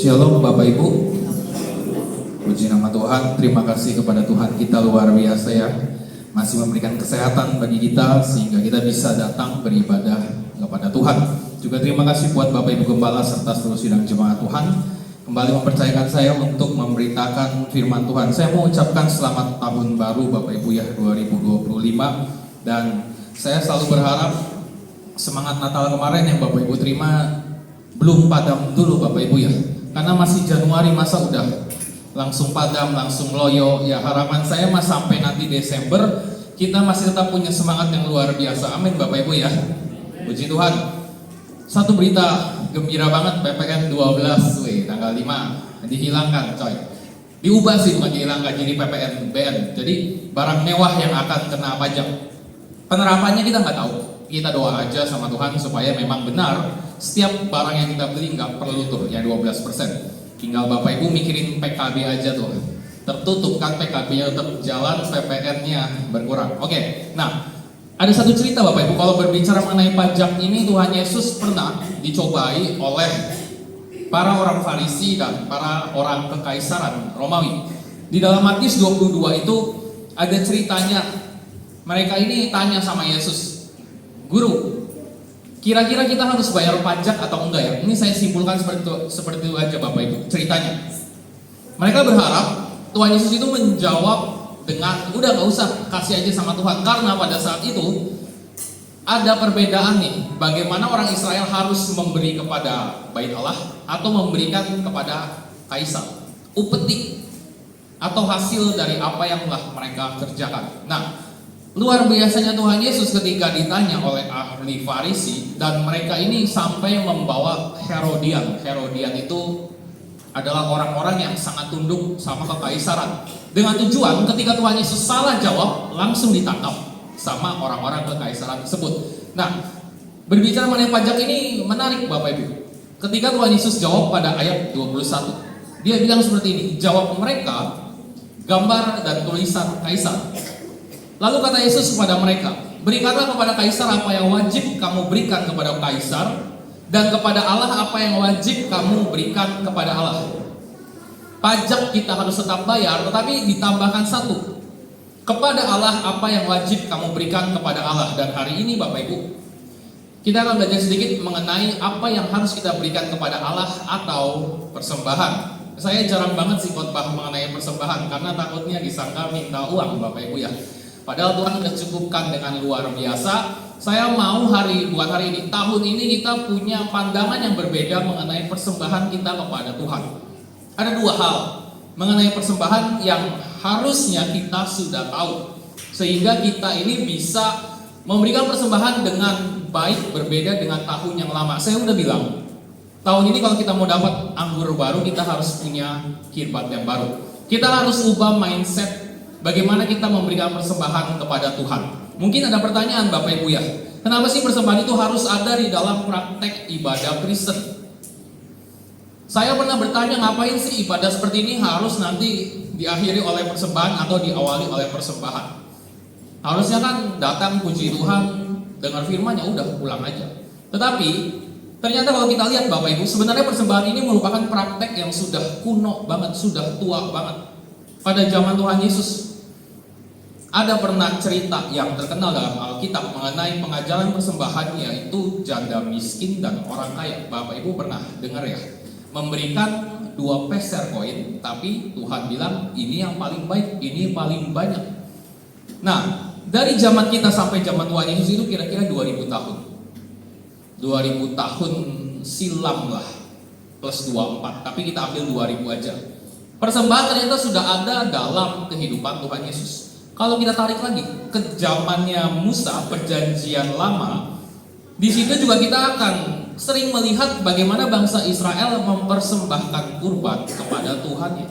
Shalom Bapak Ibu. Puji nama Tuhan. Terima kasih kepada Tuhan kita luar biasa ya, masih memberikan kesehatan bagi kita sehingga kita bisa datang beribadah kepada Tuhan. Juga terima kasih buat Bapak Ibu Gembala serta seluruh sidang jemaat Tuhan kembali mempercayakan saya untuk memberitakan firman Tuhan. Saya mau ucapkan selamat tahun baru Bapak Ibu ya, 2025. Dan saya selalu berharap semangat Natal kemarin yang Bapak Ibu terima belum padam dulu Bapak Ibu ya, karena masih Januari masa udah langsung padam, langsung loyo ya. Harapan saya mas sampai nanti Desember kita masih tetap punya semangat yang luar biasa. Amin Bapak Ibu ya. Puji Tuhan. Satu berita gembira banget, PPN 12 tanggal 5 dihilangkan coy. Diubah sih, bukan dihilangkan, jadi PPN BN. Jadi barang mewah yang akan kena pajak. Penerapannya kita nggak tahu. Kita doa aja sama Tuhan supaya memang benar setiap barang yang kita beli nggak perlu tuh ya 12%. Tinggal Bapak Ibu mikirin PKB aja tuh. Tertutup kan PKB-nya tetap jalan, PPN-nya berkurang. Oke, nah ada satu cerita Bapak Ibu, kalau berbicara mengenai pajak ini, Tuhan Yesus pernah dicobai oleh para orang Farisi dan para orang kekaisaran Romawi. Di dalam Matius 22 itu ada ceritanya. Mereka ini tanya sama Yesus, Guru, kira-kira kita harus bayar pajak atau enggak ya? Ini saya simpulkan seperti itu aja Bapak Ibu ceritanya. Mereka berharap Tuhan Yesus itu menjawab dengan udah gak usah, kasih aja sama Tuhan. Karena pada saat itu ada perbedaan nih, bagaimana orang Israel harus memberi kepada Bait Allah atau memberikan kepada kaisar, upeti atau hasil dari apa yang telah mereka kerjakan. Nah, luar biasanya Tuhan Yesus ketika ditanya oleh ahli Farisi, dan mereka ini sampai membawa Herodian. Herodian itu adalah orang-orang yang sangat tunduk sama kekaisaran. Dengan tujuan ketika Tuhan Yesus salah jawab, langsung ditangkap sama orang-orang kekaisaran tersebut. Nah, berbicara mengenai pajak ini menarik Bapak Ibu. Ketika Tuhan Yesus jawab pada ayat 21, dia bilang seperti ini, jawab mereka, gambar dan tulisan kaisar. Lalu kata Yesus kepada mereka, berikanlah kepada kaisar apa yang wajib kamu berikan kepada kaisar, dan kepada Allah apa yang wajib kamu berikan kepada Allah. Pajak kita harus tetap bayar, tetapi ditambahkan satu, kepada Allah apa yang wajib kamu berikan kepada Allah. Dan hari ini Bapak Ibu, kita akan belajar sedikit mengenai apa yang harus kita berikan kepada Allah atau persembahan. Saya jarang banget sih khotbah mengenai persembahan, karena takutnya disangka minta uang Bapak Ibu ya. Padahal Tuhan sudah cukupkan dengan luar biasa. Saya mau bukan hari ini, tahun ini kita punya pandangan yang berbeda mengenai persembahan kita kepada Tuhan. Ada dua hal mengenai persembahan yang harusnya kita sudah tahu, sehingga kita ini bisa memberikan persembahan dengan baik, berbeda dengan tahun yang lama. Saya udah bilang, tahun ini kalau kita mau dapat anggur baru, kita harus punya kirbat yang baru. Kita harus ubah mindset bagaimana kita memberikan persembahan kepada Tuhan. Mungkin ada pertanyaan Bapak Ibu ya, kenapa sih persembahan itu harus ada di dalam praktek ibadah Kristen? Saya pernah bertanya, ngapain sih ibadah seperti ini harus nanti diakhiri oleh persembahan atau diawali oleh persembahan? Harusnya kan datang puji Tuhan, dengar firman, ya udah pulang aja. Tetapi ternyata kalau kita lihat Bapak Ibu, sebenarnya persembahan ini merupakan praktek yang sudah kuno banget, sudah tua banget. Pada zaman Tuhan Yesus, ada pernah cerita yang terkenal dalam Alkitab mengenai pengajaran persembahan, yaitu janda miskin dan orang kaya. Bapak Ibu pernah dengar ya? Memberikan 2 peser koin, tapi Tuhan bilang ini yang paling baik, ini paling banyak. Nah, dari zaman kita sampai zaman Tuhan Yesus itu kira-kira 2000 tahun. 2000 tahun silam lah, plus 24, tapi kita ambil 2000 aja. Persembahan ternyata sudah ada dalam kehidupan Tuhan Yesus. Kalau kita tarik lagi ke zamannya Musa, perjanjian lama, di situ juga kita akan sering melihat bagaimana bangsa Israel mempersembahkan kurban kepada Tuhannya.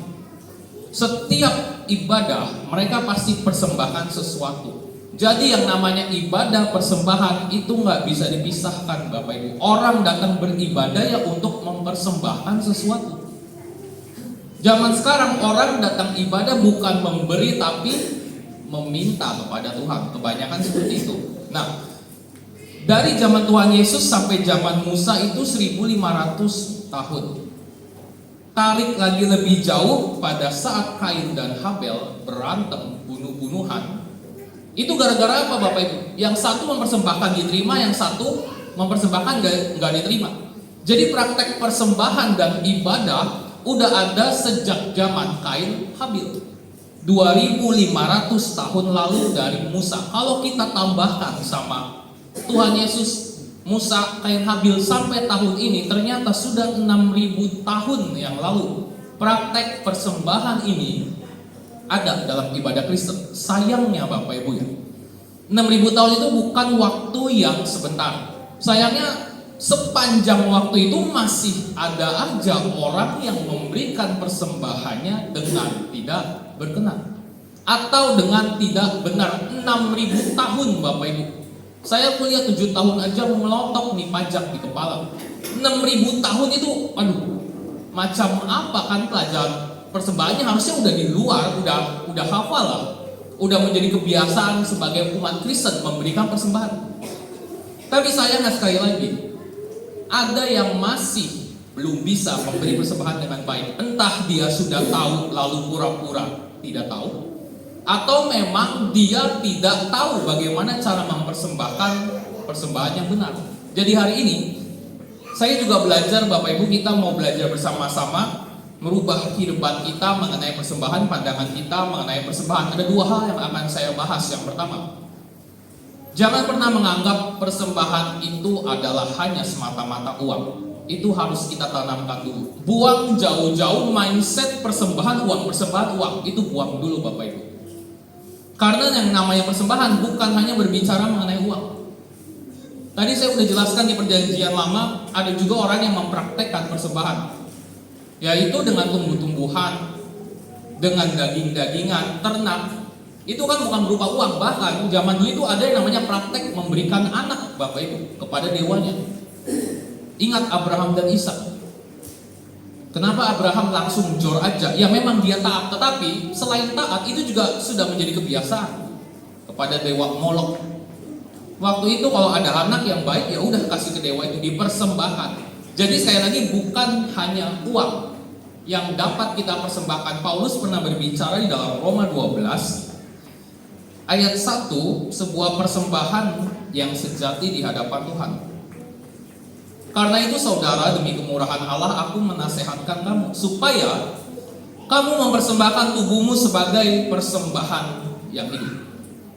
Setiap ibadah mereka pasti persembahkan sesuatu. Jadi yang namanya ibadah persembahan itu nggak bisa dipisahkan Bapak Ibu. Orang datang beribadah ya untuk mempersembahkan sesuatu. Zaman sekarang orang datang ibadah bukan memberi tapi meminta kepada Tuhan. Kebanyakan seperti itu. Nah, dari zaman Tuhan Yesus sampai zaman Musa itu 1500 tahun. tarik lagi lebih jauh pada saat Kain dan Habel berantem bunuh-bunuhan. Itu gara-gara apa Bapak Ibu? Yang satu mempersembahkan diterima, yang satu mempersembahkan nggak diterima. Jadi praktek persembahan dan ibadah udah ada sejak zaman Kain Habil. 2500 tahun lalu dari Musa. Kalau kita tambahkan sama Tuhan Yesus, Musa, Kain Habil sampai tahun ini, ternyata sudah 6000 tahun yang lalu praktek persembahan ini ada dalam ibadah Kristen. Sayangnya Bapak Ibu ya, 6000 tahun itu bukan waktu yang sebentar. Sayangnya sepanjang waktu itu masih ada aja orang yang memberikan persembahannya dengan tidak berkenan atau dengan tidak benar. 6000 tahun Bapak Ibu. Saya kuliah 7 tahun aja melotok nih pajak di kepala. 6000 tahun itu, aduh, macam apa kan pelajaran persembahannya harusnya udah di luar, udah hafal lah, udah menjadi kebiasaan sebagai umat Kristen memberikan persembahan. Tapi sayang sekali lagi, ada yang masih belum bisa memberi persembahan dengan baik. Entah dia sudah tahu lalu pura-pura tidak tahu, atau memang dia tidak tahu bagaimana cara mempersembahkan persembahan yang benar. Jadi hari ini saya juga belajar, Bapak Ibu, kita mau belajar bersama-sama merubah kehidupan kita mengenai persembahan, pandangan kita mengenai persembahan. Ada 2 hal yang akan saya bahas. Yang pertama, jangan pernah menganggap persembahan itu adalah hanya semata-mata uang. Itu harus kita tanamkan dulu. Buang jauh-jauh mindset persembahan uang, itu buang dulu Bapak Ibu. Karena yang namanya persembahan bukan hanya berbicara mengenai uang. Tadi saya sudah jelaskan di perjanjian lama, ada juga orang yang mempraktekkan persembahan, yaitu dengan tumbuh-tumbuhan, dengan daging-dagingan, ternak. Itu kan bukan berupa uang. Bahkan zaman dulu itu ada yang namanya praktek memberikan anak Bapak Ibu kepada dewanya. Ingat Abraham dan Ishak. Kenapa Abraham langsung jor aja? Ya memang dia taat, tetapi selain taat itu juga sudah menjadi kebiasaan kepada dewa Molok. Waktu itu kalau ada anak yang baik, ya udah kasih ke dewa itu, dipersembahkan. Jadi sekali lagi bukan hanya uang yang dapat kita persembahkan. Paulus pernah berbicara di dalam Roma 12 ayat 1, sebuah persembahan yang sejati di hadapan Tuhan. Karena itu saudara, demi kemurahan Allah aku menasehatkan kamu supaya kamu mempersembahkan tubuhmu sebagai persembahan yang hidup.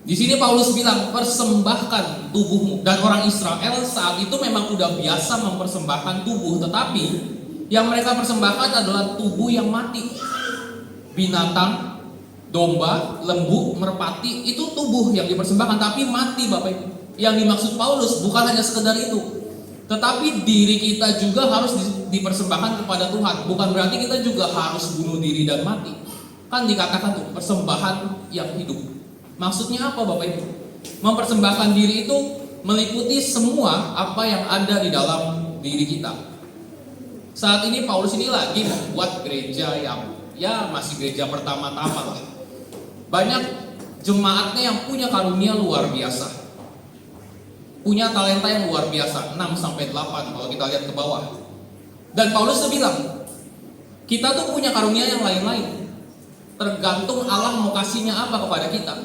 Di sini Paulus bilang persembahkan tubuhmu, dan orang Israel saat itu memang udah biasa mempersembahkan tubuh, tetapi yang mereka persembahkan adalah tubuh yang mati. Binatang, domba, lembu, merpati, itu tubuh yang dipersembahkan tapi mati Bapak Ibu. Yang dimaksud Paulus bukan hanya sekedar itu, tetapi diri kita juga harus dipersembahkan kepada Tuhan. Bukan berarti kita juga harus bunuh diri dan mati. Kan dikatakan tuh persembahan yang hidup. Maksudnya apa Bapak Ibu? Mempersembahkan diri itu meliputi semua apa yang ada di dalam diri kita. Saat ini Paulus ini lagi membuat gereja yang ya masih gereja pertama-tama lah. Banyak jemaatnya yang punya karunia luar biasa, punya talenta yang luar biasa, 6-8 kalau kita lihat ke bawah. Dan Paulus tuh bilang, kita tuh punya karunia yang lain-lain, tergantung Allah mau kasihnya apa kepada kita.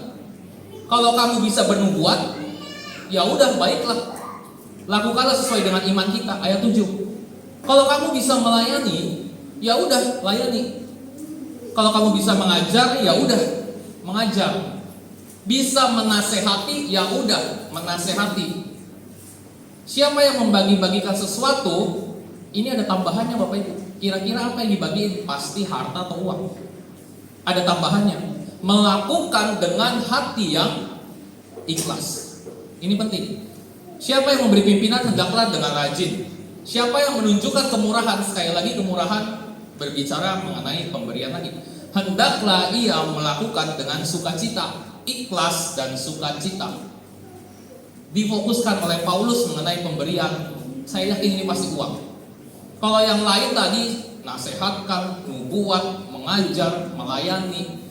Kalau kamu bisa bernubuat, ya udah baiklah, lakukanlah sesuai dengan iman kita. Ayat 7. Kalau kamu bisa melayani, ya udah layani. Kalau kamu bisa mengajar, ya udah mengajar. Bisa menasehati, ya udah menasehati. Siapa yang membagi-bagikan sesuatu, ini ada tambahannya Bapak Ibu. Kira-kira apa yang dibagi? Pasti harta atau uang. Ada tambahannya. Melakukan dengan hati yang ikhlas. Ini penting. Siapa yang memberi pimpinan, hendaklah dengan rajin. Siapa yang menunjukkan kemurahan, sekali lagi kemurahan berbicara mengenai pemberian lagi. Hendaklah ia melakukan dengan sukacita, ikhlas dan sukacita. Difokuskan oleh Paulus mengenai pemberian. Saya yakin ini pasti uang. Kalau yang lain tadi nasihatkan, nubuat, mengajar, melayani,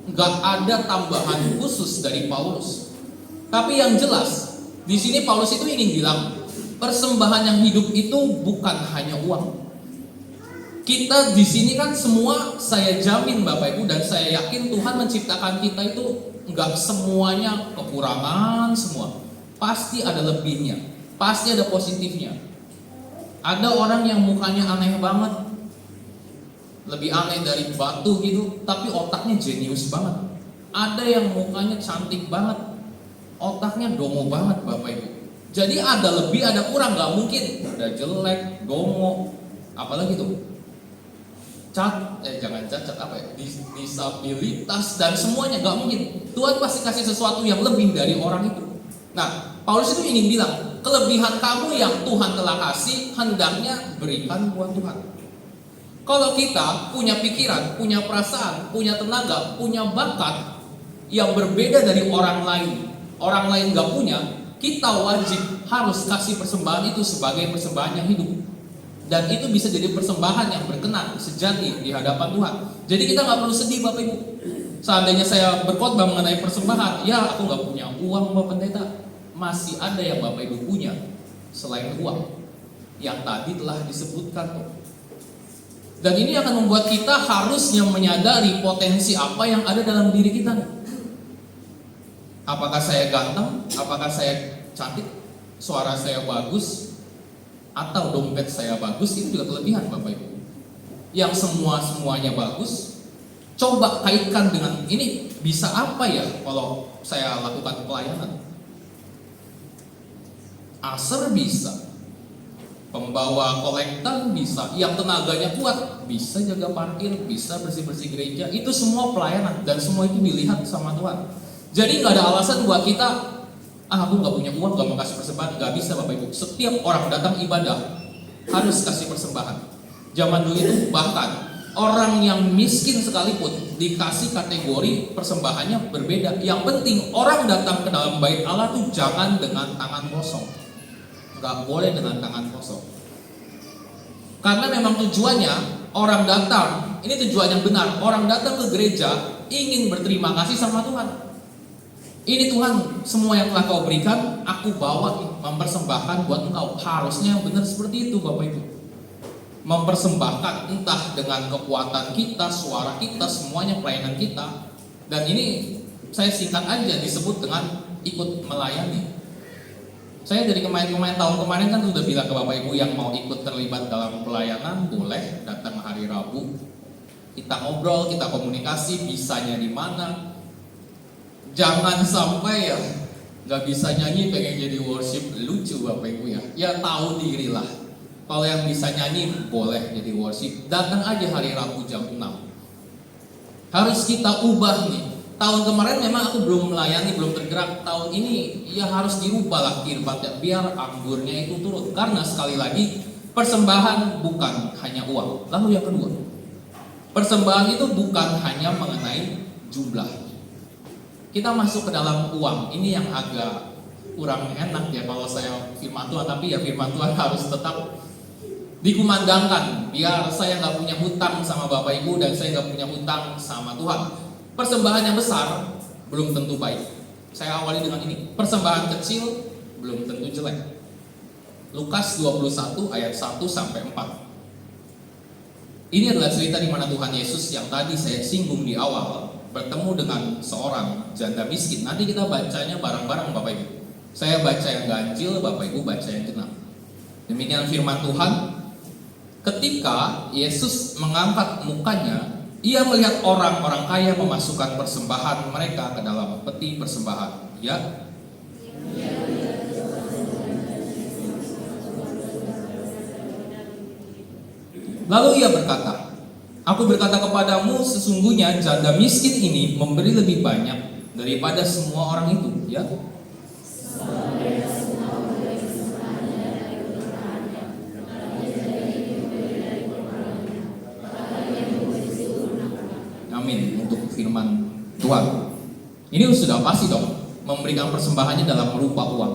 nggak ada tambahan khusus dari Paulus. Tapi yang jelas di sini Paulus itu ingin bilang persembahan yang hidup itu bukan hanya uang. Kita di sini kan semua, saya jamin Bapak Ibu dan saya yakin Tuhan menciptakan kita itu nggak semuanya kekurangan semua. Pasti ada lebihnya, pasti ada positifnya. Ada orang yang mukanya aneh banget, lebih aneh dari batu gitu, tapi otaknya jenius banget. Ada yang mukanya cantik banget, otaknya dongo banget Bapak Ibu. Jadi ada lebih, ada kurang, nggak mungkin. Ada jelek, dongo, apalagi tuh jangan cacat apa ya, disabilitas dan semuanya, nggak mungkin. Tuhan pasti kasih sesuatu yang lebih dari orang itu. Nah, Paulus itu ingin bilang, kelebihan kamu yang Tuhan telah kasih hendaknya berikan buat Tuhan. Kalau kita punya pikiran, punya perasaan, punya tenaga, punya bakat yang berbeda dari orang lain nggak punya, kita wajib harus kasih persembahan itu sebagai persembahan yang hidup. Dan itu bisa jadi persembahan yang berkenan, sejati di hadapan Tuhan. Jadi kita nggak perlu sedih Bapak Ibu. Seandainya saya berkhotbah mengenai persembahan, ya aku nggak punya uang Bapak Pendeta. Masih ada yang Bapak Ibu punya selain uang yang tadi telah disebutkan. Dan ini akan membuat kita harusnya menyadari potensi apa yang ada dalam diri kita. Apakah saya ganteng? Apakah saya cantik? Suara saya bagus? Atau dompet saya bagus? Itu juga kelebihan Bapak Ibu. Yang semuanya bagus, coba kaitkan dengan ini, bisa apa ya kalau saya lakukan pelayanan? Aser bisa, pembawa kolektan bisa, yang tenaganya kuat bisa jaga parkir, bisa bersih-bersih gereja. Itu semua pelayanan dan semua itu dilihat sama Tuhan. Jadi nggak ada alasan buat kita, aku nggak punya uang, nggak mau kasih persembahan. Nggak bisa Bapak Ibu. Setiap orang datang ibadah harus kasih persembahan. Zaman dulu itu bahkan orang yang miskin sekalipun dikasih kategori persembahannya berbeda. Yang penting orang datang ke dalam bait Allah tuh jangan dengan tangan kosong. Nggak boleh dengan tangan kosong. Karena memang tujuannya orang datang, ini tujuan yang benar. Orang datang ke gereja ingin berterima kasih sama Tuhan. Ini Tuhan, semua yang telah kau berikan, aku bawa mempersembahkan buat engkau. Harusnya yang benar seperti itu Bapak Ibu. Mempersembahkan entah dengan kekuatan kita, suara kita, semuanya pelayanan kita. Dan ini saya singkat aja disebut dengan ikut melayani. Saya dari kemarin tahun kemarin kan sudah bilang ke Bapak Ibu yang mau ikut terlibat dalam pelayanan boleh datang hari Rabu. Kita ngobrol, kita komunikasi, bisanya di mana. Jangan sampai ya nggak bisa nyanyi pengen jadi worship, lucu Bapak Ibu ya. Ya tahu diri lah. Kalau yang bisa nyanyi boleh jadi worship. Datang aja hari Rabu jam 6. Harus kita ubah nih. Tahun kemarin memang aku belum melayani, belum tergerak. Tahun ini ya harus dirubah lah kirbatnya biar anggurnya itu turun. Karena sekali lagi persembahan bukan hanya uang. Lalu yang kedua, persembahan itu bukan hanya mengenai jumlah. Kita masuk ke dalam uang, ini yang agak kurang enak ya kalau saya firman Tuhan, tapi ya firman Tuhan harus tetap dikumandangkan biar saya nggak punya hutang sama Bapak Ibu dan saya nggak punya hutang sama Tuhan. Persembahan yang besar belum tentu baik. Saya awali dengan ini, persembahan kecil belum tentu jelek. Lukas 21 ayat 1 sampai 4. Ini adalah cerita di mana Tuhan Yesus yang tadi saya singgung di awal bertemu dengan seorang janda miskin. Nanti kita bacanya bareng-bareng Bapak Ibu. Saya baca yang ganjil, Bapak Ibu baca yang genap. Demikian firman Tuhan. Ketika Yesus mengangkat mukanya, ia melihat orang-orang kaya memasukkan persembahan mereka ke dalam peti persembahan. Ya. Lalu ia berkata, aku berkata kepadamu, sesungguhnya janda miskin ini memberi lebih banyak daripada semua orang itu. Ya. Amin untuk firman Tuhan. Ini sudah pasti dong, memberikan persembahannya dalam berupa uang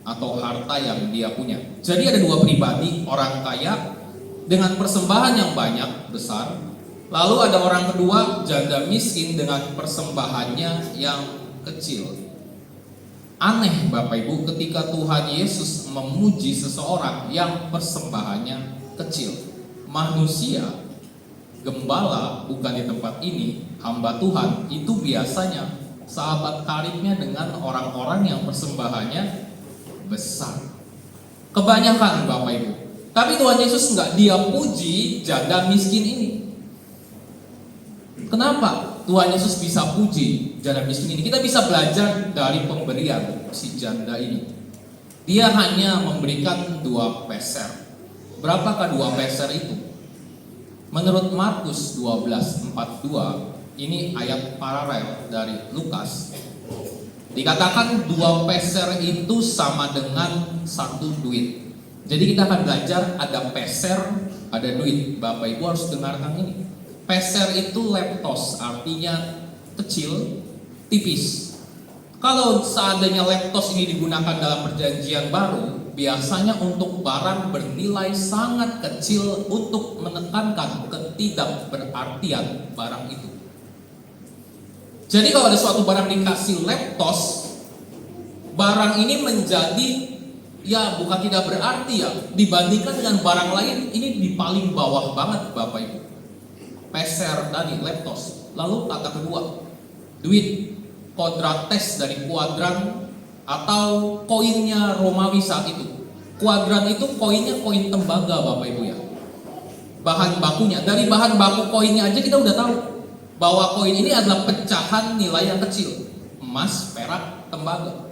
atau harta yang dia punya. Jadi ada dua pribadi, orang kaya dengan persembahan yang banyak, besar. Lalu ada orang kedua, janda miskin dengan persembahannya yang kecil. Aneh Bapak Ibu ketika Tuhan Yesus memuji seseorang yang persembahannya kecil. manusia, gembala bukan di tempat ini, hamba Tuhan itu biasanya sahabat karibnya dengan orang-orang yang persembahannya besar. Kebanyakan Bapak Ibu. Tapi Tuhan Yesus enggak, dia puji janda miskin ini. Kenapa Tuhan Yesus bisa puji janda miskin ini? Kita bisa belajar dari pemberian si janda ini. Dia hanya memberikan 2 peser. Berapakah 2 peser itu? Menurut Markus 12:42, ini ayat paralel dari Lukas. Dikatakan 2 peser itu sama dengan 1 duit. Jadi kita akan belajar ada peser, ada duit. Bapak Ibu harus dengarkan ini. Peser itu leptos, artinya kecil, tipis. Kalau seandainya leptos ini digunakan dalam perjanjian baru, biasanya untuk barang bernilai sangat kecil untuk menekankan ketidakberartian barang itu. Jadi kalau ada suatu barang dikasih leptos, barang ini menjadi ya bukan tidak berarti ya, dibandingkan dengan barang lain ini di paling bawah banget Bapak Ibu. Peser tadi, leptos. Lalu kata kedua, duit, quadrates dari kuadran atau koinnya Romawi saat itu. Kuadran itu koinnya koin tembaga Bapak Ibu ya. Bahan bakunya, dari bahan baku koinnya aja kita udah tahu bahwa koin ini adalah pecahan nilai yang kecil, emas, perak, tembaga.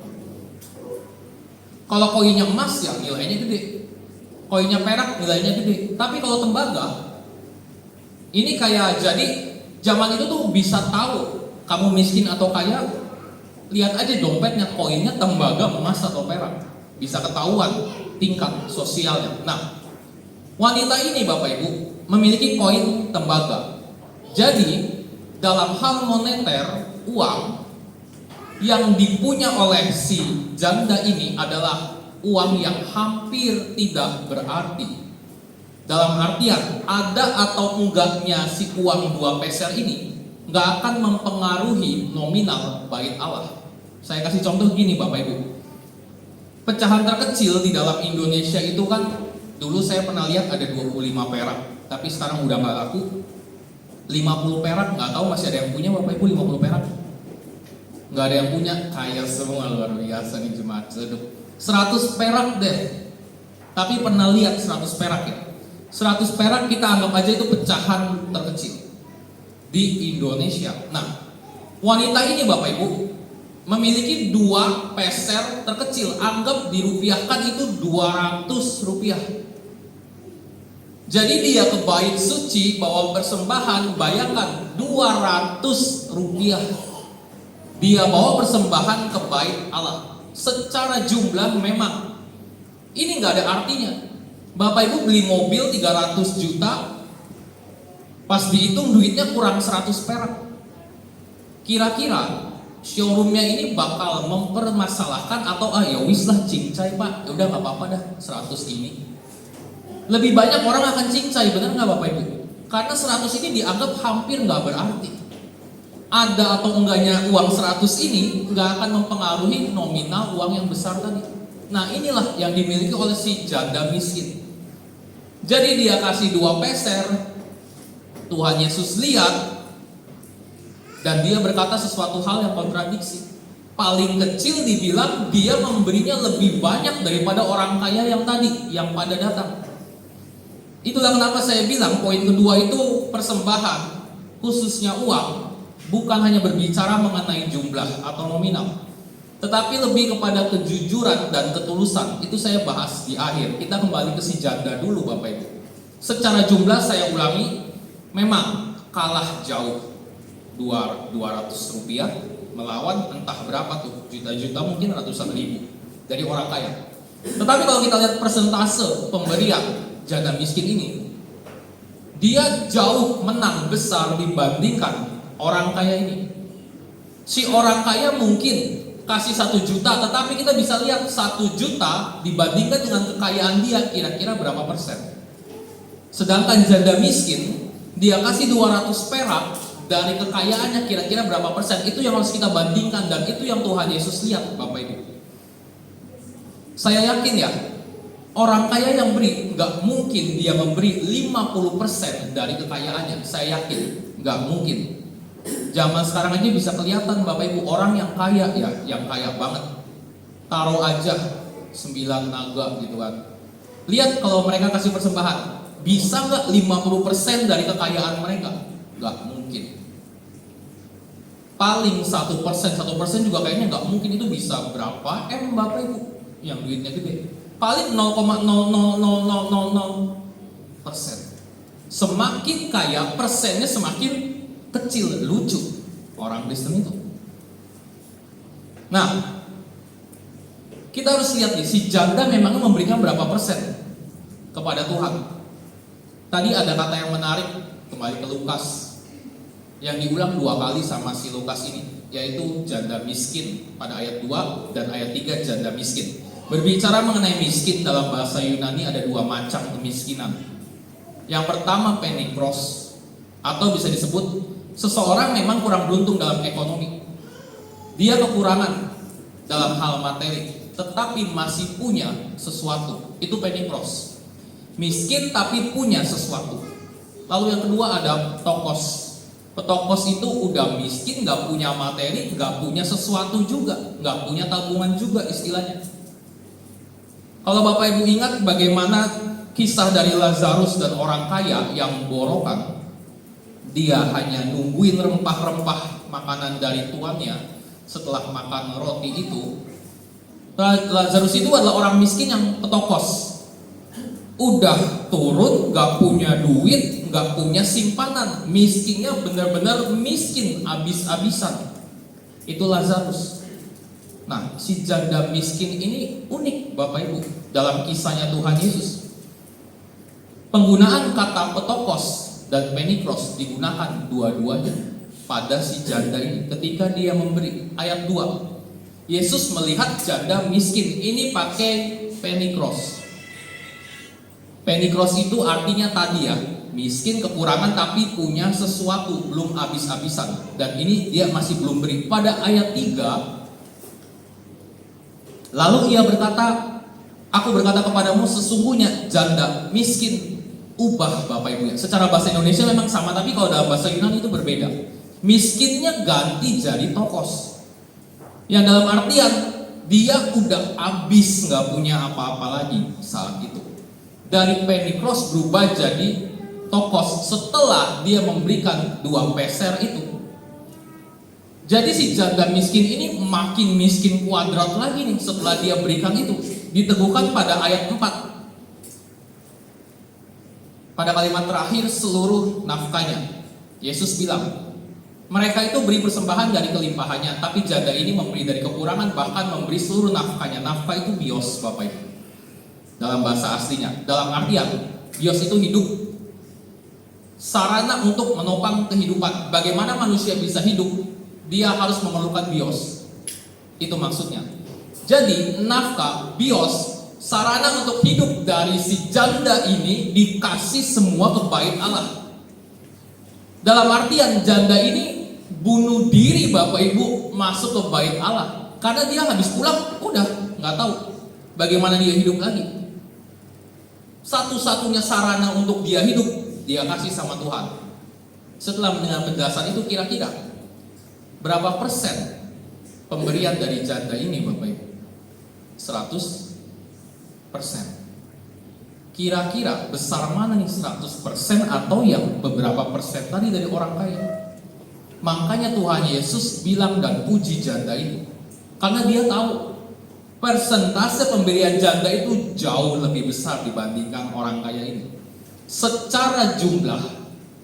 Kalau koinnya emas ya nilainya gede, koinnya perak nilainya gede. Tapi kalau tembaga, ini kayak jadi zaman itu tuh bisa tahu kamu miskin atau kaya, lihat aja dompetnya, koinnya tembaga, emas atau perak, bisa ketahuan tingkat sosialnya. Nah, wanita ini Bapak Ibu memiliki koin tembaga. Jadi dalam hal moneter, uang yang dipunya oleh si janda ini adalah uang yang hampir tidak berarti. Dalam artian ada atau enggaknya si uang 2 peser ini nggak akan mempengaruhi nominal bait Allah. Saya kasih contoh gini Bapak Ibu. Pecahan terkecil di dalam Indonesia itu kan dulu saya pernah lihat ada 25 perak, tapi sekarang udah nggak laku. 50 perak nggak tahu masih ada yang punya Bapak Ibu 50 perak? Nggak ada yang punya, kaya semua luar biasa nih jemaat seduk. 100 perak deh. Tapi pernah lihat 100 perak ya? 100 perak kita anggap aja itu pecahan terkecil di Indonesia. Nah, wanita ini Bapak Ibu memiliki 2 peser terkecil, anggap dirupiahkan itu 200 rupiah. Jadi dia ke bait suci bawa persembahan, bayangkan 200 rupiah. Dia bawa persembahan ke bait Allah. Secara jumlah memang ini nggak ada artinya. Bapak Ibu beli mobil 300 juta, pas dihitung duitnya kurang 100 perak. Kira-kira showroomnya ini bakal mempermasalahkan atau ya wis lah cincai Pak, ya udah nggak apa-apa dah 100 ini. Lebih banyak orang akan cincai, benar nggak Bapak Ibu? Karena 100 ini dianggap hampir nggak berarti. Ada atau enggaknya uang 100 ini nggak akan mempengaruhi nominal uang yang besar tadi. Nah inilah yang dimiliki oleh si janda miskin. Jadi dia kasih 2 peser, Tuhan Yesus lihat dan dia berkata sesuatu hal yang kontradiksi. Paling kecil dibilang dia memberinya lebih banyak daripada orang kaya yang tadi, yang pada datang. Itulah kenapa saya bilang poin kedua itu persembahan, khususnya uang, bukan hanya berbicara mengenai jumlah atau nominal, tetapi lebih kepada kejujuran dan ketulusan. Itu saya bahas di akhir. Kita kembali ke si janda dulu Bapak Ibu. Secara jumlah saya ulangi, memang kalah jauh 200 rupiah melawan entah berapa tuh, juta-juta mungkin ratusan ribu dari orang kaya. Tetapi kalau kita lihat persentase pemberian janda miskin ini, dia jauh menang besar dibandingkan orang kaya ini. Si orang kaya mungkin kasih 1 juta, tetapi kita bisa lihat 1 juta dibandingkan dengan kekayaan dia kira-kira berapa persen. Sedangkan janda miskin, dia kasih 200 perak dari kekayaannya kira-kira berapa persen. Itu yang harus kita bandingkan dan itu yang Tuhan Yesus lihat Bapak Ibu. Saya yakin ya, Orang kaya yang beri, nggak mungkin dia memberi 50% dari kekayaannya. Saya yakin, nggak mungkin. Zaman sekarang aja bisa kelihatan Bapak Ibu, orang yang kaya ya, yang kaya banget, taruh aja 9 naga gitu kan. Lihat kalau mereka kasih persembahan, bisa nggak 50% dari kekayaan mereka? Nggak mungkin. Paling 1% juga kayaknya nggak mungkin. Itu bisa berapa M Bapak Ibu yang duitnya gede? Paling 0,00000%. Semakin kaya, persennya semakin kecil. Lucu orang Kristen itu. Nah, kita harus lihat nih, si janda memang memberikan berapa persen kepada Tuhan. Tadi ada kata yang menarik, kembali ke Lukas, yang diulang 2 kali sama si Lukas ini, yaitu janda miskin pada ayat 2 dan ayat 3 janda miskin. Berbicara mengenai miskin dalam bahasa Yunani ada 2 macam kemiskinan. Yang pertama penikros, atau bisa disebut seseorang memang kurang beruntung dalam ekonomi. Dia kekurangan dalam hal materi, tetapi masih punya sesuatu. Itu penikros. Miskin tapi punya sesuatu. Lalu yang kedua ada tokos. Petokos itu udah miskin, gak punya materi, gak punya sesuatu juga, gak punya tabungan juga istilahnya. Kalau Bapak Ibu ingat bagaimana kisah dari Lazarus dan orang kaya yang borokan, dia hanya nungguin rempah-rempah makanan dari tuannya. Setelah makan roti itu, Lazarus itu adalah orang miskin yang petokos. Udah turun, gak punya duit, gak punya simpanan, miskinnya benar-benar miskin, abis-abisan. Itu Lazarus. Nah, si janda miskin ini unik Bapak Ibu dalam kisahnya Tuhan Yesus. Penggunaan kata petokos dan penikros digunakan dua-duanya pada si janda ini ketika dia memberi. Ayat 2, Yesus melihat janda miskin ini pakai penikros. Penikros itu artinya tadi ya, miskin, kekurangan tapi punya sesuatu, belum habis-habisan. Dan ini dia masih belum beri. Pada ayat 3, lalu ia berkata, aku berkata kepadamu sesungguhnya janda miskin. Ubah Bapak Ibu ya. Secara bahasa Indonesia memang sama, tapi kalau dalam bahasa Yunani itu berbeda. Miskinnya ganti jadi tokos. Yang dalam artian dia udah habis, nggak punya apa-apa lagi saat itu. Dari penikros berubah jadi tokos setelah dia memberikan 2 peser itu. Jadi si janda miskin ini makin miskin kuadrat lagi nih setelah dia berikan itu. Diteguhkan pada ayat 4. Pada kalimat terakhir seluruh nafkahnya. Yesus bilang, mereka itu beri persembahan dari kelimpahannya, tapi janda ini memberi dari kekurangan, bahkan memberi seluruh nafkahnya. Nafkah itu bios Bapak Ibu dalam bahasa aslinya. Dalam artian bios itu hidup, sarana untuk menopang kehidupan. Bagaimana manusia bisa hidup? Dia harus memerlukan bios. Itu maksudnya. Jadi nafkah, bios, sarana untuk hidup dari si janda ini dikasih semua ke bait Allah. Dalam artian janda ini bunuh diri Bapak Ibu masuk ke bait Allah. Karena dia habis pulang udah nggak tahu bagaimana dia hidup lagi. Satu-satunya sarana untuk dia hidup dia kasih sama Tuhan. Setelah mendengar penjelasan itu, kira-kira berapa persen pemberian dari janda ini Bapak Ibu? 100%. Kira-kira besar mana nih 100% atau yang beberapa persen tadi dari orang kaya? Makanya Tuhan Yesus bilang dan puji janda itu, karena dia tahu persentase pemberian janda itu jauh lebih besar dibandingkan orang kaya ini. Secara jumlah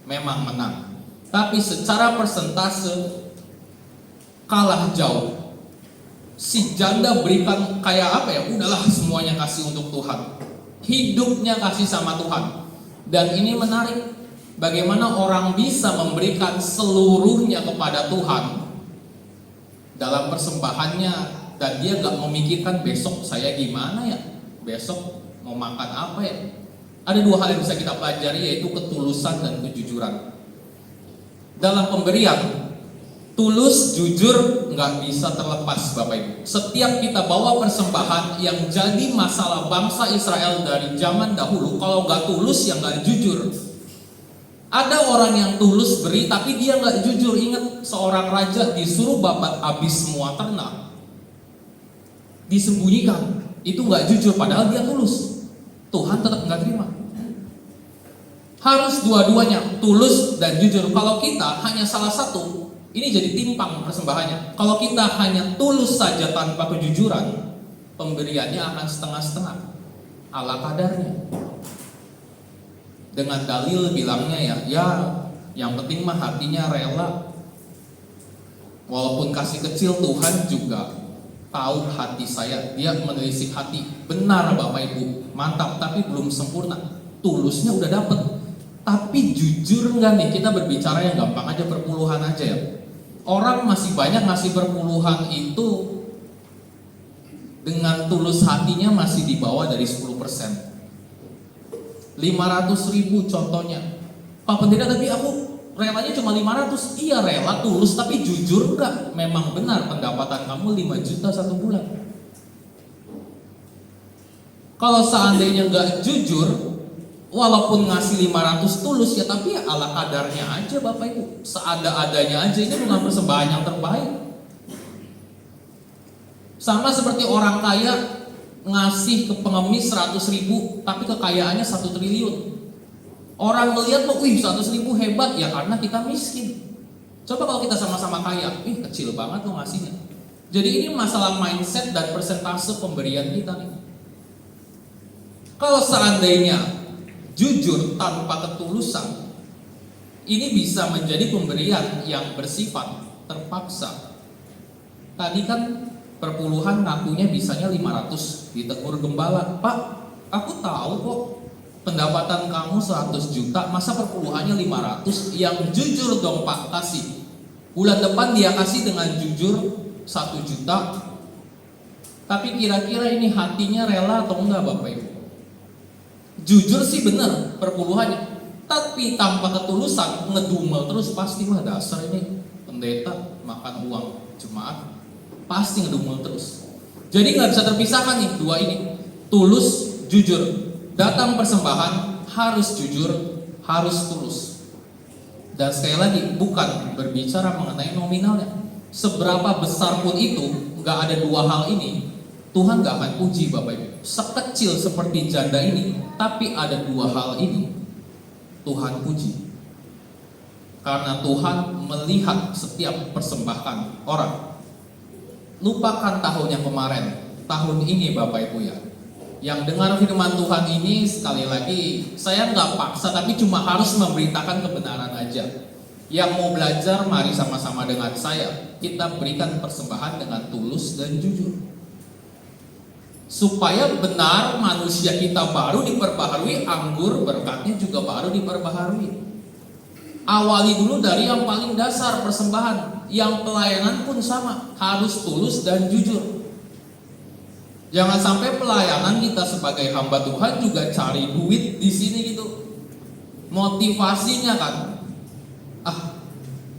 memang menang, tapi secara persentase kalah jauh. Si janda berikan kayak apa ya? Udahlah semuanya kasih untuk Tuhan. Hidupnya kasih sama Tuhan. Dan ini menarik, bagaimana orang bisa memberikan seluruhnya kepada Tuhan dalam persembahannya, dan dia gak memikirkan besok saya gimana ya, besok mau makan apa ya. Ada 2 hal yang bisa kita pelajari, yaitu ketulusan dan kejujuran. Dalam pemberian, Tulus, jujur, nggak bisa terlepas Bapak Ibu. Setiap kita bawa persembahan yang jadi masalah bangsa Israel dari zaman dahulu, kalau nggak tulus ya nggak jujur. Ada orang yang tulus beri tapi dia nggak jujur. Ingat, seorang raja disuruh babat habis semua ternak, disembunyikan. Itu nggak jujur padahal dia tulus. Tuhan tetap nggak terima. Harus dua-duanya, tulus dan jujur. Kalau kita hanya salah satu, ini jadi timpang persembahannya. Kalau kita hanya tulus saja tanpa kejujuran, pemberiannya akan setengah-setengah, ala kadarnya. Dengan dalil bilangnya ya yang penting mah hatinya rela. Walaupun kasih kecil, Tuhan juga tahu hati saya. Dia menelisik hati. Benar Bapak Ibu, mantap, tapi belum sempurna. Tulusnya udah dapet, tapi jujur nggak nih? Kita berbicara yang gampang aja, perpuluhan aja ya. Orang masih banyak ngasih perpuluhan itu dengan tulus hatinya masih di bawah dari 10%. 500.000 contohnya. Pak Pendeta, tapi aku relanya cuma 500. Iya rela, tulus, tapi jujur enggak? Memang benar pendapatan kamu 5 juta satu bulan. Kalau seandainya enggak jujur, walaupun ngasih 500 tulus ya, tapi ya ala kadarnya aja Bapak Ibu, seada-adanya aja. Ini bukan persembahan yang terbaik. Sama seperti orang kaya ngasih ke pengemis 100.000 tapi kekayaannya 1 triliun. Orang melihat kok, 100.000 hebat ya, karena kita miskin. Coba kalau kita sama-sama kaya, kecil banget lo ngasihnya. Jadi ini masalah mindset dan persentase pemberian kita nih. Kalau seandainya jujur tanpa ketulusan, ini bisa menjadi pemberian yang bersifat terpaksa. Tadi kan perpuluhan ngakunya bisanya 500, ditegur gembala, Pak, aku tahu kok pendapatan kamu 100 juta, masa perpuluhannya 500? Yang jujur dong Pak, kasih. Bulan depan dia kasih dengan jujur 1 juta. Tapi kira-kira ini hatinya rela atau enggak Bapak Ibu? Jujur sih benar perpuluhannya, tapi tanpa ketulusan, ngedumel terus, pasti mah dasar ini pendeta makan uang jemaat, pasti ngedumel terus. Jadi nggak bisa terpisahkan nih dua ini, tulus, jujur. Datang persembahan harus jujur, harus tulus. Dan sekali lagi, bukan berbicara mengenai nominalnya. Seberapa besar pun itu, nggak ada dua hal ini, Tuhan gak akan puji Bapak Ibu. Sekecil seperti janda ini, tapi ada dua hal ini, Tuhan puji. Karena Tuhan melihat setiap persembahan orang. Lupakan tahun yang kemarin, tahun ini Bapak Ibu ya. Yang dengar firman Tuhan ini, sekali lagi saya gak paksa, tapi cuma harus memberitakan kebenaran aja. Yang mau belajar, mari sama-sama dengan saya. Kita berikan persembahan dengan tulus dan jujur. Supaya benar manusia kita baru diperbaharui, anggur berkatnya juga baru diperbaharui. Awali dulu dari yang paling dasar, persembahan. Yang pelayanan pun sama, harus tulus dan jujur. Jangan sampai pelayanan kita sebagai hamba Tuhan juga cari duit di sini gitu. Motivasinya kan,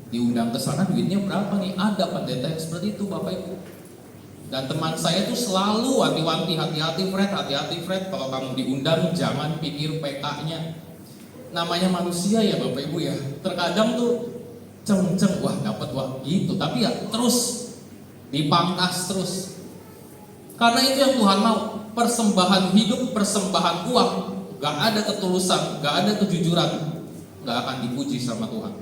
diundang ke sana duitnya berapa nih? Ada pendeta yang seperti itu Bapak Ibu. Dan teman saya tuh selalu wanti-wanti, hati-hati Fred, kalau kamu diundang jangan pikir PK-nya. Namanya manusia ya Bapak Ibu ya. Terkadang tuh ceng-ceng, wah dapat wah gitu, tapi ya terus dipangkas terus. Karena itu yang Tuhan mau, persembahan hidup, persembahan uang, gak ada ketulusan, gak ada kejujuran, gak akan dipuji sama Tuhan.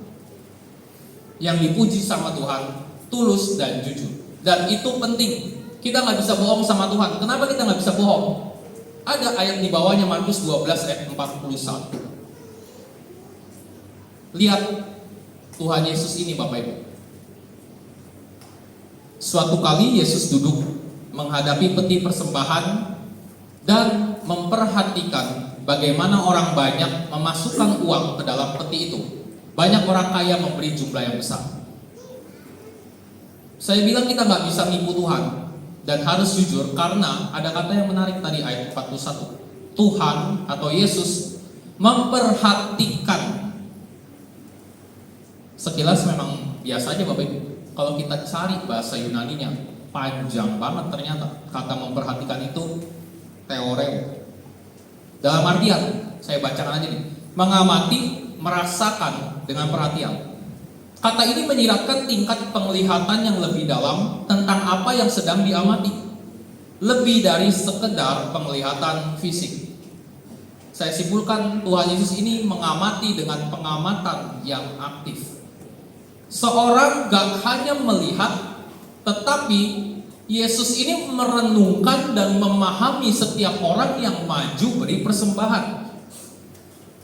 Yang dipuji sama Tuhan tulus dan jujur. Dan itu penting. Kita nggak bisa bohong sama Tuhan. Kenapa kita nggak bisa bohong? Ada ayat di bawahnya, Markus 12 ayat 41. Lihat Tuhan Yesus ini Bapak Ibu. Suatu kali Yesus duduk menghadapi peti persembahan dan memperhatikan bagaimana orang banyak memasukkan uang ke dalam peti itu. Banyak orang kaya memberi jumlah yang besar. Saya bilang kita nggak bisa nipu Tuhan dan harus jujur, karena ada kata yang menarik tadi ayat 41. Tuhan atau Yesus memperhatikan. Sekilas memang biasa aja Bapak Ibu. Kalau kita cari bahasa Yunaninya, panjang banget ternyata. Kata memperhatikan itu theoreo. Dalam artian, saya bacakan aja nih. Mengamati, merasakan dengan perhatian. Kata ini menyiratkan tingkat penglihatan yang lebih dalam tentang apa yang sedang diamati. Lebih dari sekedar penglihatan fisik. Saya simpulkan Tuhan Yesus ini mengamati dengan pengamatan yang aktif. Seorang gak hanya melihat, tetapi Yesus ini merenungkan dan memahami setiap orang yang maju beri persembahan.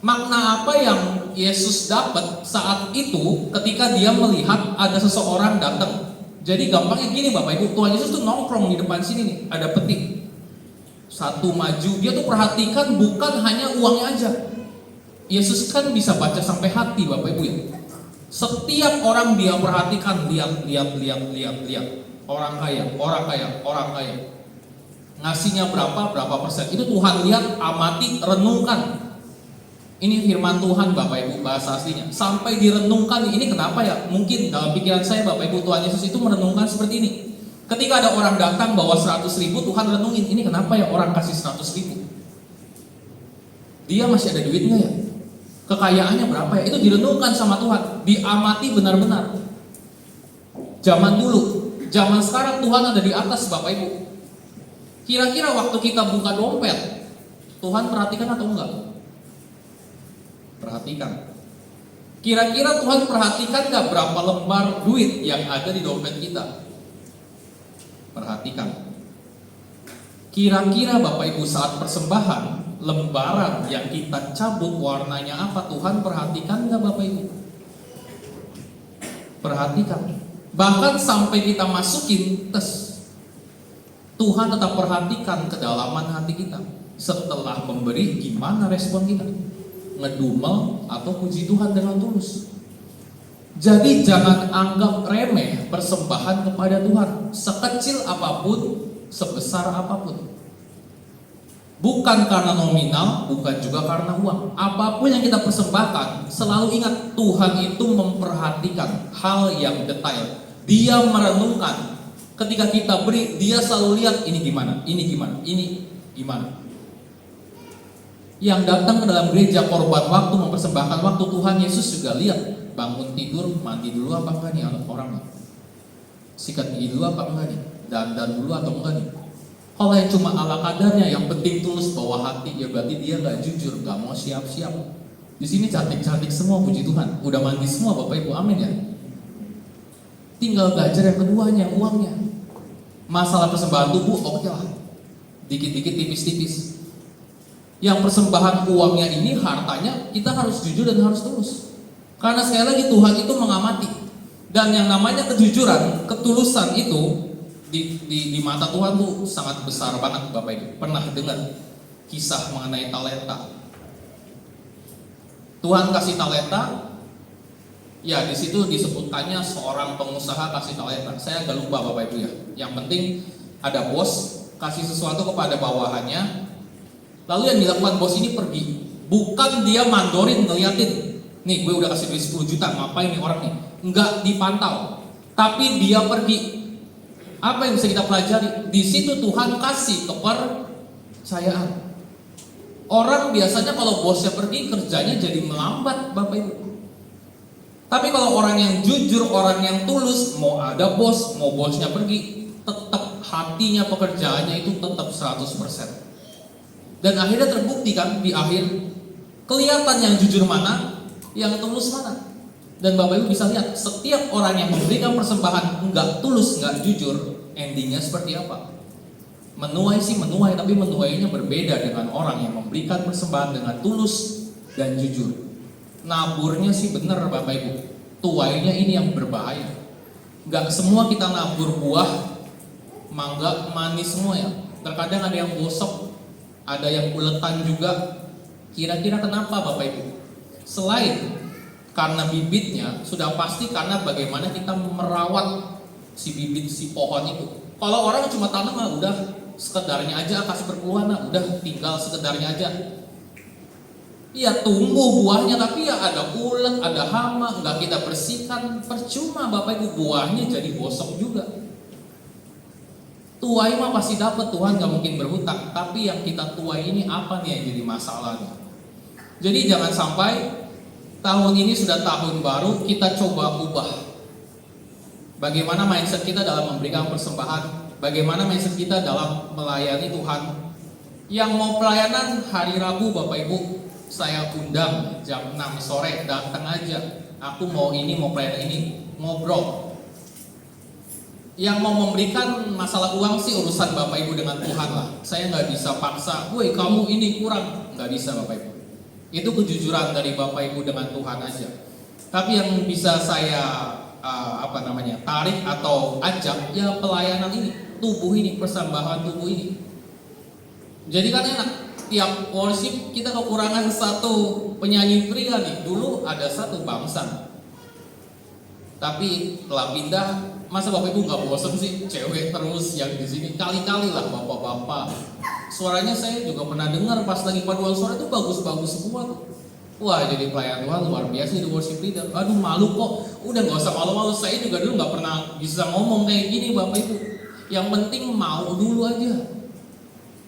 Makna apa yang Yesus dapat saat itu ketika dia melihat ada seseorang datang? Jadi gampangnya gini Bapak Ibu, Tuhan Yesus tuh nongkrong di depan sini nih, ada peti. Satu maju, dia tuh perhatikan bukan hanya uangnya aja. Yesus kan bisa baca sampai hati Bapak Ibu ya. Setiap orang dia perhatikan, lihat. Orang kaya. Ngasihnya berapa persen. Itu Tuhan lihat, amati, renungkan. Ini firman Tuhan Bapak Ibu, bahasa aslinya. Sampai direnungkan, ini kenapa ya? Mungkin dalam pikiran saya Bapak Ibu, Tuhan Yesus itu merenungkan seperti ini. Ketika ada orang datang bawa 100.000, Tuhan renungin, ini kenapa ya orang kasih 100.000? Dia masih ada duit nggak ya? Kekayaannya berapa ya? Itu direnungkan sama Tuhan, diamati benar-benar. Zaman dulu, zaman sekarang Tuhan ada di atas Bapak Ibu. Kira-kira waktu kita buka dompet, Tuhan perhatikan atau enggak? Perhatikan. Kira-kira Tuhan perhatikan nggak berapa lembar duit yang ada di dompet kita? Perhatikan. Kira-kira Bapak Ibu saat persembahan, lembaran yang kita cabut warnanya apa? Tuhan perhatikan nggak Bapak Ibu? Perhatikan. Bahkan sampai kita masukin tes, Tuhan tetap perhatikan kedalaman hati kita. Setelah memberi, gimana respon kita? Ngedumel atau puji Tuhan dengan tulus? Jadi jangan anggap remeh persembahan kepada Tuhan, sekecil apapun, sebesar apapun. Bukan karena nominal, bukan juga karena uang. Apapun yang kita persembahkan, selalu ingat Tuhan itu memperhatikan hal yang detail. Dia merenungkan. Ketika kita beri, dia selalu lihat ini gimana. Yang datang ke dalam gereja korban waktu, mempersembahkan waktu, Tuhan Yesus juga lihat. Bangun tidur, mandi dulu apa enggak nih orangnya? Sikat gigi dulu apa enggak nih? Dandan dulu atau enggak nih? Kalau yang cuma ala kadarnya, yang penting tulus bawa hati, ya berarti dia nggak jujur, nggak mau siap-siap. Di sini cantik-cantik semua, puji Tuhan. Udah mandi semua Bapak Ibu, amin ya. Tinggal belajar yang keduanya, uangnya. Masalah persembahan tubuh, oke lah. Dikit-dikit, tipis-tipis. Yang persembahan uangnya ini, hartanya, kita harus jujur dan harus tulus. Karena sekali lagi Tuhan itu mengamati. Dan yang namanya kejujuran, ketulusan itu di mata Tuhan tuh sangat besar banget Bapak Ibu. Pernah dengar kisah mengenai talenta? Tuhan kasih talenta, ya di situ disebutkannya seorang pengusaha kasih talenta. Saya agak lupa Bapak Ibu ya. Yang penting ada bos kasih sesuatu kepada bawahannya, lalu yang dilakukan bos ini pergi. Bukan dia mandorin ngeliatin, nih gue udah kasih duit 10 juta, ngapain nih orang nih? Enggak dipantau, tapi dia pergi. Apa yang bisa kita pelajari? Di situ Tuhan kasih kepercayaan. Orang biasanya kalau bosnya pergi, kerjanya jadi melambat Bapak Ibu. Tapi kalau orang yang jujur, orang yang tulus, mau ada bos, mau bosnya pergi, tetap hatinya pekerjaannya itu tetap 100%. Dan akhirnya terbukti kan di akhir, kelihatan yang jujur mana, yang tulus mana. Dan Bapak Ibu bisa lihat, setiap orang yang memberikan persembahan enggak tulus, enggak jujur, endingnya seperti apa? Menuai sih menuai, tapi menuainya berbeda dengan orang yang memberikan persembahan dengan tulus dan jujur. Naburnya sih benar Bapak Ibu, tuainya ini yang berbahaya. Enggak semua kita nabur buah mangga manis semua ya. Terkadang ada yang gosok, ada yang uletan juga. Kira-kira kenapa Bapak Ibu? Selain karena bibitnya, sudah pasti karena bagaimana kita merawat si bibit si pohon itu. Kalau orang cuma tanam udah sekedarnya aja, kasih berbuah udah tinggal sekedarnya aja. Ya tumbuh buahnya, tapi ya ada ulat, ada hama, nggak kita bersihkan, percuma Bapak Ibu, buahnya jadi bosok juga. Tuai mah pasti dapat, Tuhan nggak mungkin berhutang, tapi yang kita tuai ini apa nih yang jadi masalahnya? Jadi jangan sampai tahun ini sudah tahun baru, kita coba ubah bagaimana mindset kita dalam memberikan persembahan, bagaimana mindset kita dalam melayani Tuhan. Yang mau pelayanan hari Rabu Bapak Ibu, saya undang jam 6 sore, datang aja. Aku mau ini, mau pelayanan ini, ngobrol. Yang mau memberikan masalah uang sih urusan Bapak Ibu dengan Tuhan lah. Saya nggak bisa paksa, woi kamu ini kurang, nggak bisa Bapak Ibu. Itu kejujuran dari Bapak Ibu dengan Tuhan aja. Tapi yang bisa saya tarik atau ajak ya pelayanan ini, tubuh ini, persembahan tubuh ini. Jadi kan enak, tiap worship kita kekurangan satu penyanyi pria nih. Dulu ada satu bangsa, tapi telah pindah. Masa Bapak Ibu nggak bosan sih cewek terus yang di sini? Kali-kali lah bapak-bapak. Suaranya saya juga pernah dengar pas lagi paduan suara itu bagus-bagus semua tuh. Wah, jadi pelayan Tuhan luar biasa di worship leader. Aduh malu kok. Udah nggak usah malu-malu. Saya juga dulu nggak pernah bisa ngomong kayak gini Bapak Ibu. Yang penting mau dulu aja.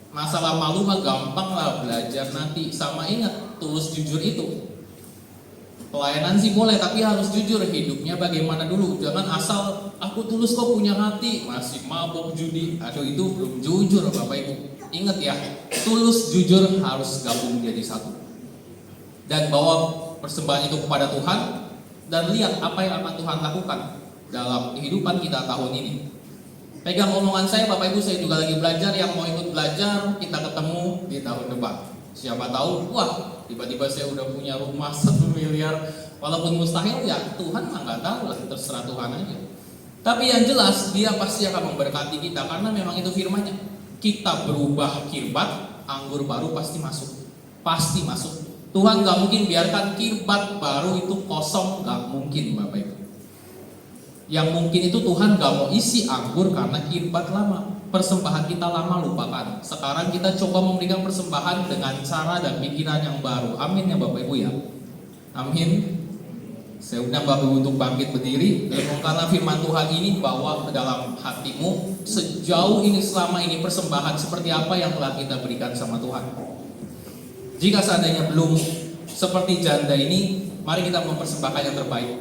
Masalah malu mah gampang lah, belajar nanti. Sama ingat, tulus jujur itu. Pelayanan sih boleh, tapi harus jujur. Hidupnya bagaimana dulu. Jangan asal aku tulus kok punya hati, masih mabok judi. Aduh itu belum jujur Bapak Ibu. Ingat ya, tulus jujur harus gabung jadi satu. Dan bawa persembahan itu kepada Tuhan. Dan lihat apa yang akan Tuhan lakukan dalam kehidupan kita tahun ini. Pegang omongan saya Bapak Ibu, saya juga lagi belajar. Yang mau ikut belajar, kita ketemu di tahun depan. Siapa tahu, wah tiba-tiba saya udah punya rumah 1 miliar. Walaupun mustahil ya Tuhan mah nggak tahu lah, terserah Tuhan aja. Tapi yang jelas dia pasti akan memberkati kita, karena memang itu firman-Nya. Kita berubah kirbat, anggur baru pasti masuk. Pasti masuk. Tuhan nggak mungkin biarkan kirbat baru itu kosong, nggak mungkin Bapak Ibu. Yang mungkin itu Tuhan gak mau isi anggur karena kirbat lama. Persembahan kita lama lupakan. Sekarang kita coba memberikan persembahan dengan cara dan pikiran yang baru. Amin ya Bapak Ibu ya. Amin. Saya undang Bapak Ibu untuk bangkit berdiri. Renungkanlah firman Tuhan ini, bawa ke dalam hatimu. Sejauh ini, selama ini persembahan seperti apa yang telah kita berikan sama Tuhan. Jika seandainya belum seperti janda ini, mari kita mempersembahkan yang terbaik.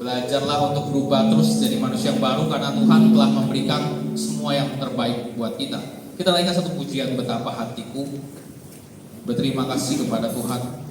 Belajarlah untuk berubah terus jadi manusia yang baru, karena Tuhan telah memberikan semua yang terbaik buat kita. Kita naikkan satu pujian, betapa hatiku berterima kasih kepada Tuhan.